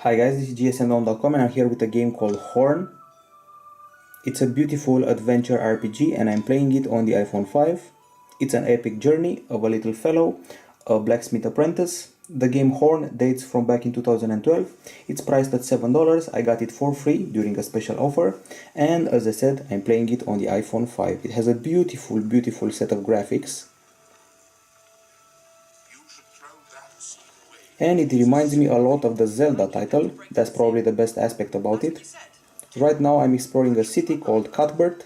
Hi guys, this is gsmdown.com and I'm here with a game called Horn. It's a beautiful adventure RPG and I'm playing it on the iPhone 5. It's an epic journey of a little fellow, a blacksmith apprentice. The game Horn dates from back in 2012. It's priced at $7. I got it for free during a special offer. And as I said, I'm playing it on the iPhone 5. It has a beautiful set of graphics. And it reminds me a lot of the Zelda title. That's probably the best aspect about it. Right now I'm exploring a city called Cuthbert.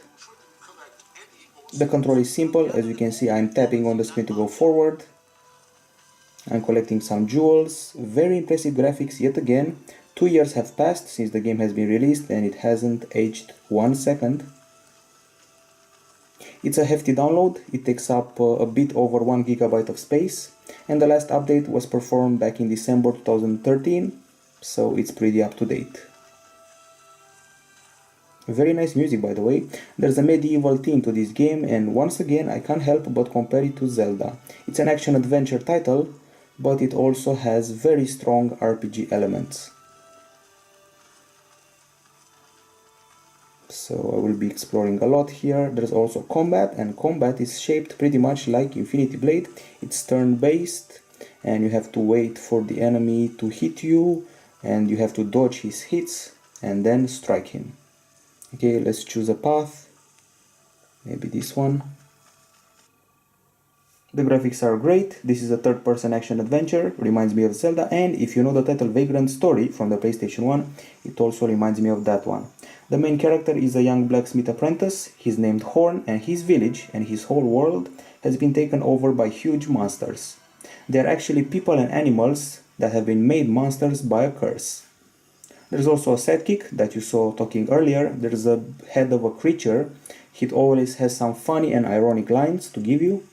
The control is simple. As you can see, I'm tapping on the screen to go forward. I'm collecting some jewels. Very impressive graphics yet again. 2 years have passed since the game has been released and it hasn't aged 1 second. It's a hefty download. It takes up a bit over 1 GB of space. And the last update was performed back in December 2013, so it's pretty up to date. Very nice music, by the way. There's a medieval theme to this game, and once again I can't help but compare it to Zelda. It's an action-adventure title, but it also has very strong RPG elements. So I will be exploring a lot here. There's also combat, and combat is shaped pretty much like Infinity Blade. It's turn-based, and you have to wait for the enemy to hit you, and you have to dodge his hits, and then strike him. Okay, let's choose a path. Maybe this one. The graphics are great. This is a third-person action-adventure, reminds me of Zelda, and if you know the title Vagrant Story from the PlayStation 1, it also reminds me of that one. The main character is a young blacksmith apprentice. He's named Horn, and his village and his whole world has been taken over by huge monsters. They are actually people and animals that have been made monsters by a curse. There's also a sidekick that you saw talking earlier. There's a head of a creature. He always has some funny and ironic lines to give you.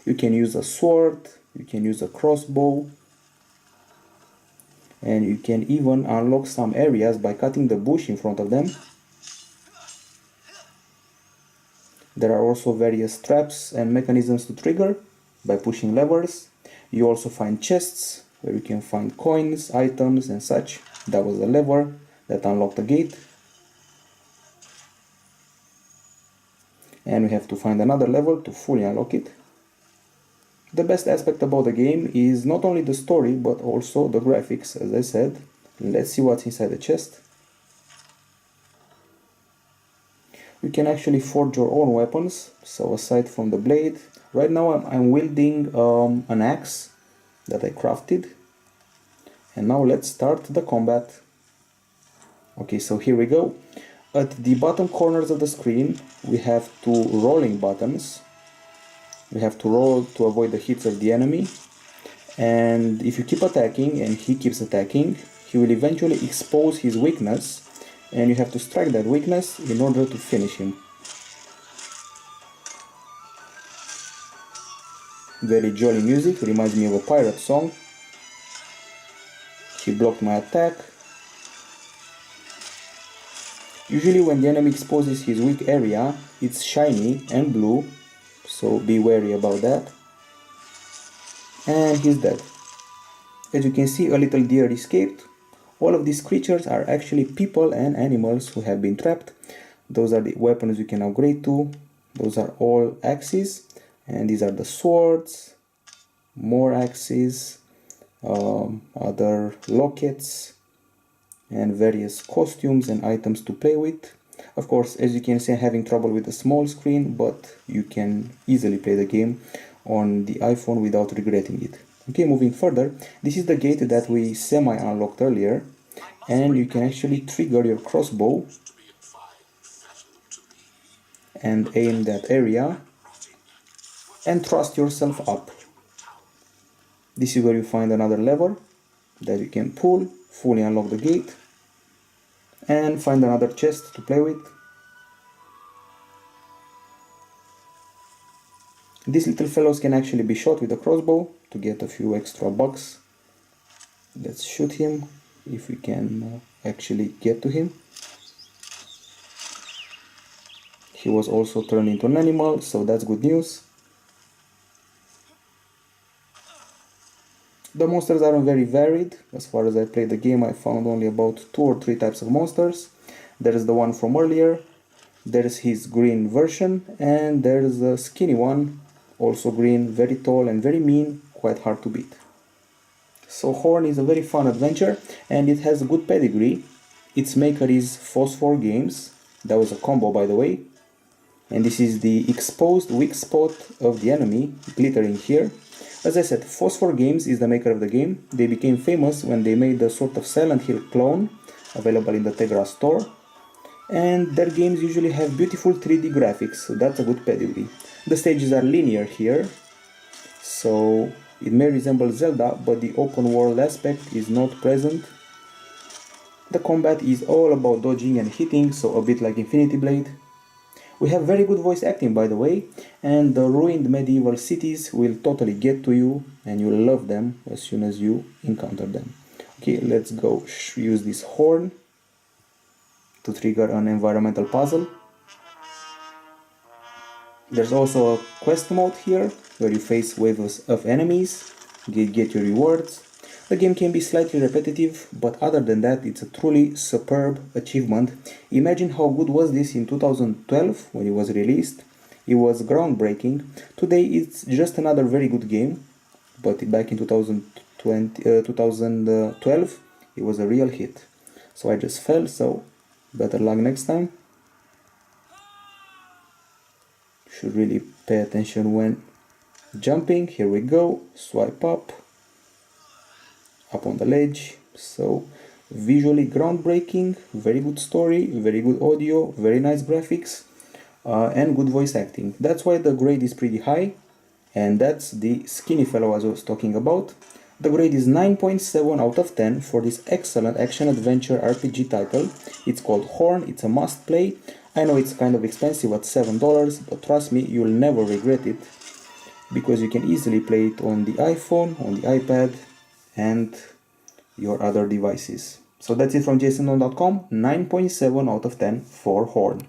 You can use a sword, you can use a crossbow, and you can even unlock some areas by cutting the bush in front of them. There are also various traps and mechanisms to trigger by pushing levers. You also find chests where you can find coins, items and such. That was a lever that unlocked the gate. And we have to find another level to fully unlock it. The best aspect about the game is not only the story, but also the graphics, as I said. Let's see what's inside the chest. You can actually forge your own weapons, so aside from the blade. Right now I'm wielding an axe that I crafted. And now let's start the combat. Okay, so here we go. At the bottom corners of the screen, we have two rolling buttons. We have to roll to avoid the hits of the enemy, and if you keep attacking and he keeps attacking, he will eventually expose his weakness, and you have to strike that weakness in order to finish him. Very jolly music, reminds me of a pirate song. He blocked my attack. Usually when the enemy exposes his weak area, it's shiny and blue, so be wary about that. And he's dead. As you can see, a little deer escaped. All of these creatures are actually people and animals who have been trapped. Those are the weapons you can upgrade to. Those are all axes, and these are the swords, more axes, other lockets, and various costumes and items to play with. Of course, as you can see, I'm having trouble with the small screen, but you can easily play the game on the iPhone without regretting it. Okay, moving further, this is the gate that we semi-unlocked earlier, and you can actually trigger your crossbow and aim that area and thrust yourself up. This is where you find another lever that you can pull, fully unlock the gate, and find another chest to play with. These little fellows can actually be shot with a crossbow to get a few extra bucks. Let's shoot him if we can actually get to him. He was also turned into an animal, so that's good news. The monsters aren't very varied. As far as I played the game, I found only about 2 or 3 types of monsters. There's the one from earlier, there's his green version, and there's a skinny one, also green, very tall and very mean, quite hard to beat. So Horn is a very fun adventure, and it has a good pedigree. Its maker is Phosphor Games. That was a combo, by the way. And this is the exposed weak spot of the enemy, glittering here. As I said, Phosphor Games is the maker of the game. They became famous when they made a sort of Silent Hill clone, available in the Tegra store. And their games usually have beautiful 3D graphics, so that's a good pedigree. The stages are linear here, so it may resemble Zelda, but the open world aspect is not present. The combat is all about dodging and hitting, so a bit like Infinity Blade. We have very good voice acting, by the way, and the ruined medieval cities will totally get to you, and you'll love them as soon as you encounter them. Okay, let's go use this horn to trigger an environmental puzzle. There's also a quest mode here, where you face waves of enemies, get your rewards. The game can be slightly repetitive, but other than that, it's a truly superb achievement. Imagine how good was this in 2012 when it was released. It was groundbreaking. Today it's just another very good game, but back in 2012 it was a real hit. So I just fell, so better luck next time. Should really pay attention when jumping. Here we go, swipe up on the ledge. So visually groundbreaking, very good story, very good audio, very nice graphics, and good voice acting. That's why the grade is pretty high, and that's the skinny fellow as I was talking about. The grade is 9.7 out of 10 for this excellent action-adventure RPG title. It's called Horn, it's a must-play. I know it's kind of expensive at $7, but trust me, you'll never regret it, because you can easily play it on the iPhone, on the iPad, and your other devices. So that's it from jasonnon.com, 9.7 out of 10 for Horn.